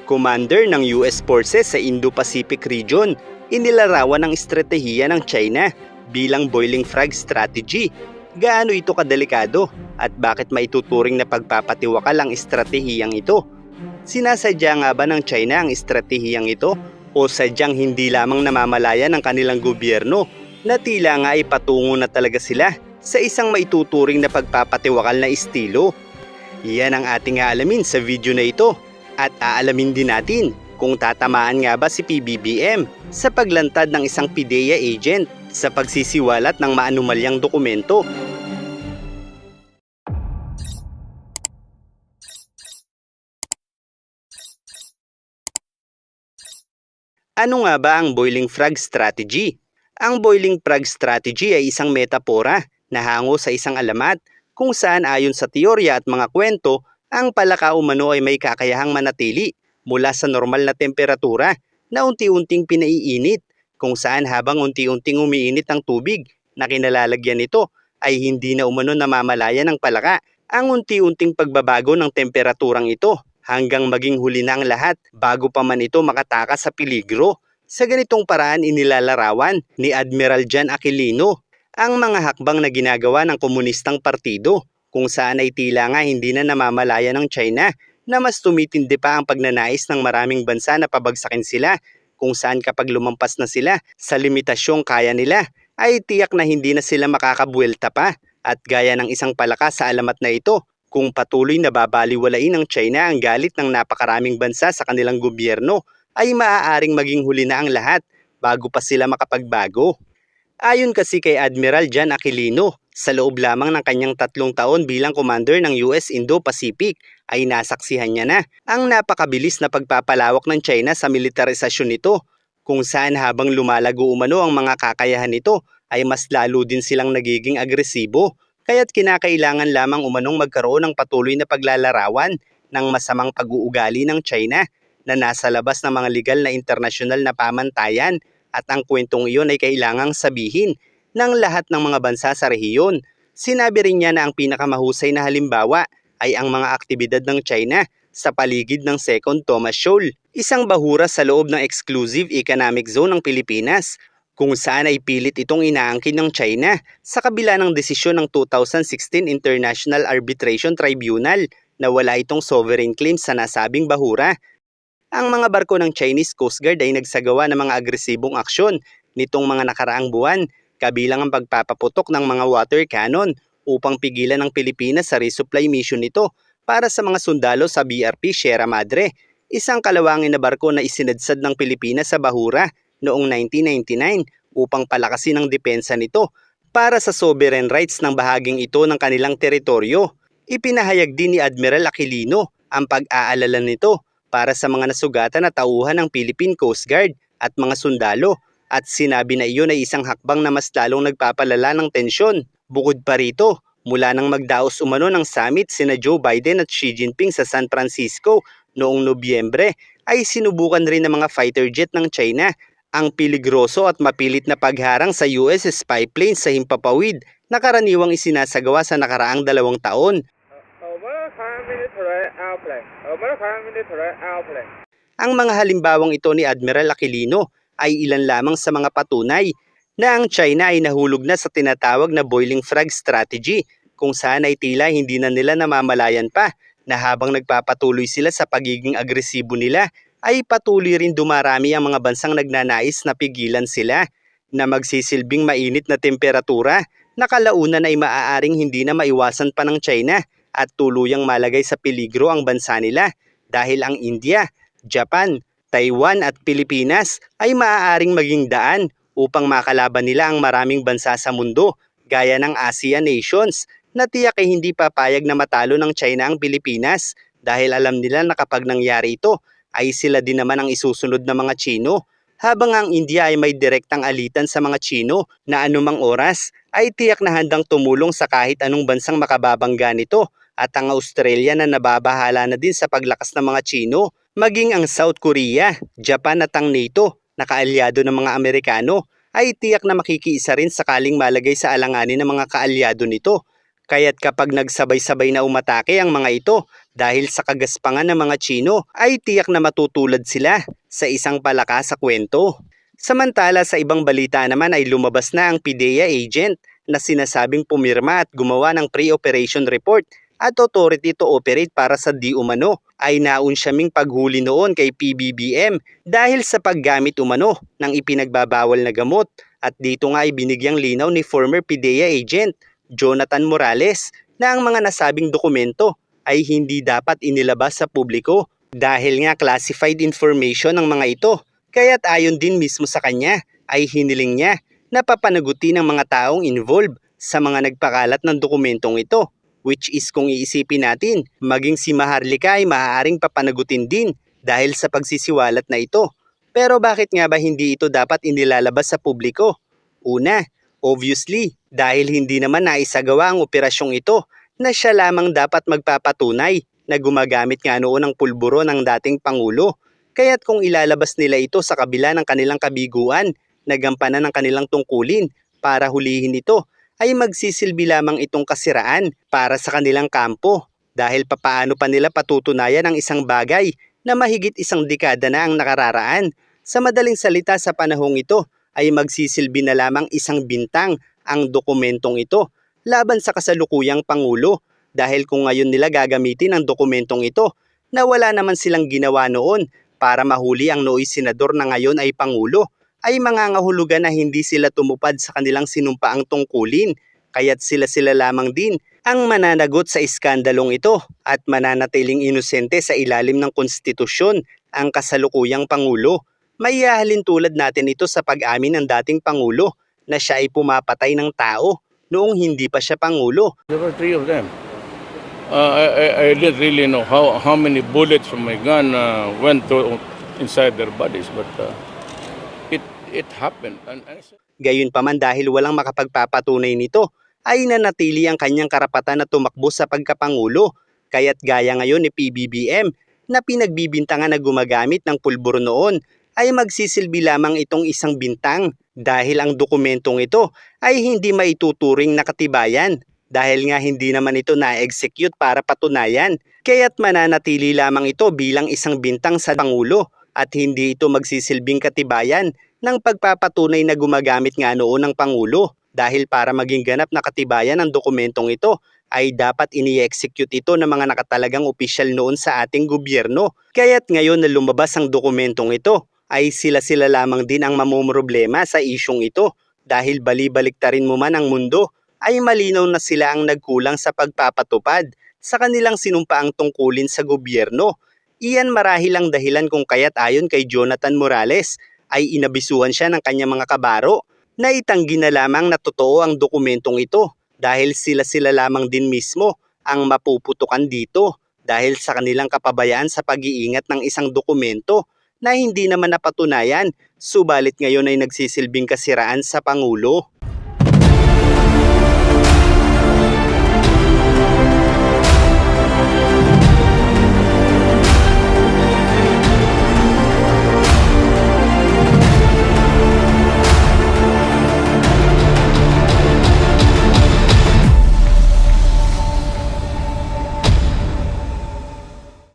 Commander ng US Forces sa Indo-Pacific region, inilarawan ang estratehiya ng China bilang boiling frog strategy. Gaano ito kadelikado at bakit maituturing na pagpapatiwakal ang estratehiyang ito? Sinasadya nga ba ng China ang estratehiyang ito o sadyang hindi lamang namamalaya ng kanilang gobyerno na tila nga ay patungo na talaga sila sa isang maituturing na pagpapatiwakal na estilo? Yan ang ating aalamin sa video na ito. At aalamin din natin kung tatamaan nga ba si PBBM sa paglantad ng isang PIDEA agent sa pagsisiwalat ng maanumalyang dokumento. Ano nga ba ang boiling frog strategy? Ang boiling frog strategy ay isang metapora na hango sa isang alamat kung saan ayon sa teorya at mga kwento, ang palaka umano ay may kakayahang manatili mula sa normal na temperatura na unti-unting pinaiinit, kung saan habang unti-unting umiinit ang tubig na kinalalagyan nito ay hindi na umano namamalaya ng palaka ang unti-unting pagbabago ng temperaturang ito hanggang maging huli na ang lahat bago pa man ito makatakas sa peligro. Sa ganitong paraan inilalarawan ni Admiral John Aquilino ang mga hakbang na ginagawa ng komunistang partido, kung saan ay tila nga hindi na namamalaya ng China na mas tumitindi pa ang pagnanais ng maraming bansa na pabagsakin sila, kung saan kapag lumampas na sila sa limitasyong kaya nila ay tiyak na hindi na sila makakabuelta pa. At gaya ng isang palaka sa alamat na ito, kung patuloy na babaliwalain ng China ang galit ng napakaraming bansa sa kanilang gobyerno ay maaaring maging huli na ang lahat bago pa sila makapagbago. Ayon kasi kay Admiral John Aquilino, sa loob lamang ng kanyang 3 taon bilang commander ng US Indo-Pacific ay nasaksihan niya na ang napakabilis na pagpapalawak ng China sa militarisasyon nito, kung saan habang lumalago umano ang mga kakayahan nito ay mas lalo din silang nagiging agresibo, kaya't kinakailangan lamang umanong magkaroon ng patuloy na paglalarawan ng masamang pag-uugali ng China na nasa labas ng mga legal na internasyonal na pamantayan, at ang kwentong iyon ay kailangang sabihin ng lahat ng mga bansa sa rehiyon. Sinabi rin niya na ang pinakamahusay na halimbawa ay ang mga aktibidad ng China sa paligid ng Second Thomas Shoal, isang bahura sa loob ng Exclusive Economic Zone ng Pilipinas, kung saan ay pilit itong inaangkin ng China sa kabila ng desisyon ng 2016 International Arbitration Tribunal na wala itong sovereign claim sa nasabing bahura. Ang mga barko ng Chinese Coast Guard ay nagsagawa ng mga agresibong aksyon nitong mga nakaraang buwan, kabilang ang pagpapaputok ng mga water cannon upang pigilan ng Pilipinas sa resupply mission nito para sa mga sundalo sa BRP Sierra Madre, isang kalawangin na barko na isinadsad ng Pilipinas sa bahura noong 1999 upang palakasin ang depensa nito para sa sovereign rights ng bahaging ito ng kanilang teritoryo. Ipinahayag din ni Admiral Aquilino ang pag-aalala nito para sa mga nasugatan na tauhan ng Philippine Coast Guard at mga sundalo, at sinabi na iyon ay isang hakbang na mas lalong nagpapalala ng tensyon. Bukod pa rito, mula nang magdaos umano ng summit sina Joe Biden at Xi Jinping sa San Francisco noong Nobyembre, ay sinubukan rin ng mga fighter jet ng China ang peligroso at mapilit na pagharang sa US spy planes sa himpapawid na karaniwang isinasagawa sa nakaraang 2 taon. Ang mga halimbawang ito ni Admiral Aquilino ay ilan lamang sa mga patunay na ang China ay nahulog na sa tinatawag na boiling frog strategy, kung saan ay tila hindi na nila namamalayan pa na habang nagpapatuloy sila sa pagiging agresibo nila ay patuloy rin dumarami ang mga bansang nagnanais na pigilan sila na magsisilbing mainit na temperatura na kalaunan ay maaaring hindi na maiwasan pa ng China at tuluyang malagay sa peligro ang bansa nila, dahil ang India, Japan, Taiwan at Pilipinas ay maaaring maging daan upang makalaban nila ang maraming bansa sa mundo gaya ng ASEAN nations na tiyak ay hindi papayag na matalo ng China ang Pilipinas, dahil alam nila na kapag nangyari ito ay sila din naman ang isusunod na mga Chino, habang ang India ay may direktang alitan sa mga Chino na anumang oras ay tiyak na handang tumulong sa kahit anong bansang makababangga nito, at ang Australia na nababahala na din sa paglakas ng mga Chino, maging ang South Korea, Japan at ang NATO na kaalyado ng mga Amerikano ay tiyak na makikiisa rin sakaling malagay sa alanganin ng mga kaalyado nito. Kaya't kapag nagsabay-sabay na umatake ang mga ito dahil sa kagaspangan ng mga Tsino ay tiyak na matutulad sila sa isang palaka sa kwento. Samantala sa ibang balita naman ay lumabas na ang PIDEA agent na sinasabing pumirma at gumawa ng pre-operation report at authority to operate para sa di umano ay naunsyaming paghuli noon kay PBBM dahil sa paggamit umano ng ipinagbabawal na gamot. At dito nga ay binigyang linaw ni former PIDEA agent Jonathan Morales na ang mga nasabing dokumento ay hindi dapat inilabas sa publiko dahil nga classified information ng mga ito. Kaya't ayon din mismo sa kanya ay hiniling niya na papanagutin ng mga taong involved sa mga nagpakalat ng dokumentong ito. Which is kung iisipin natin, maging si Maharlika ay maaaring papanagutin din dahil sa pagsisiwalat na ito. Pero bakit nga ba hindi ito dapat inilalabas sa publiko? Una, obviously, dahil hindi naman naisagawa ang operasyong ito na siya lamang dapat magpapatunay na gumagamit nga noon ng pulburo ng dating Pangulo. Kaya't kung ilalabas nila ito sa kabila ng kanilang kabiguan, nagampanan ng kanilang tungkulin para hulihin ito, ay magsisilbi lamang itong kasiraan para sa kanilang kampo dahil papaano pa nila patutunayan ang isang bagay na mahigit isang dekada na ang nakararaan. Sa madaling salita sa panahong ito ay magsisilbi na lamang isang bintang ang dokumentong ito laban sa kasalukuyang Pangulo dahil kung ngayon nila gagamitin ang dokumentong ito na wala naman silang ginawa noon para mahuli ang nooy senador na ngayon ay Pangulo, ay mangangahulugan na hindi sila tumupad sa kanilang sinumpaang tungkulin, kaya't sila lamang din ang mananagot sa iskandalong ito at mananatiling inosente sa ilalim ng konstitusyon ang kasalukuyang Pangulo. May ihahalin tulad natin ito sa pag-amin ng dating Pangulo na siya ay pumapatay ng tao noong hindi pa siya Pangulo. There were three of them. I didn't really know how many bullets from my gun went inside their bodies, but it happened. Gayunpaman dahil walang makapagpapatunay nito, ay nanatili ang kanyang karapatan na tumakbo sa pagkapangulo. Kaya't gaya ngayon ni PBBM na pinagbibintangan na gumagamit ng pulburo noon, ay magsisilbi lamang itong isang bintang dahil ang dokumentong ito ay hindi maituturing na katibayan dahil nga hindi naman ito na-execute para patunayan. Kaya't mananatili lamang ito bilang isang bintang sa Pangulo at hindi ito magsisilbing katibayan ng pagpapatunay na gumagamit nga noon ng Pangulo dahil para maging ganap na katibayan ng dokumentong ito ay dapat ini-execute ito ng mga nakatalagang opisyal noon sa ating gobyerno. Kaya't ngayon na lumabas ang dokumentong ito ay sila lamang din ang mamumroblema sa isyong ito dahil bali-baliktarin mo man ang mundo ay malinaw na sila ang nagkulang sa pagpapatupad sa kanilang sinumpaang tungkulin sa gobyerno. Iyan marahil ang dahilan kung kaya't ayon kay Jonathan Morales ay inabisuhan siya ng kanyang mga kabaro na itanggi na lamang na totoo ang dokumentong ito dahil sila lamang din mismo ang mapuputukan dito dahil sa kanilang kapabayaan sa pag-iingat ng isang dokumento na hindi naman napatunayan subalit ngayon ay nagsisilbing kasiraan sa Pangulo.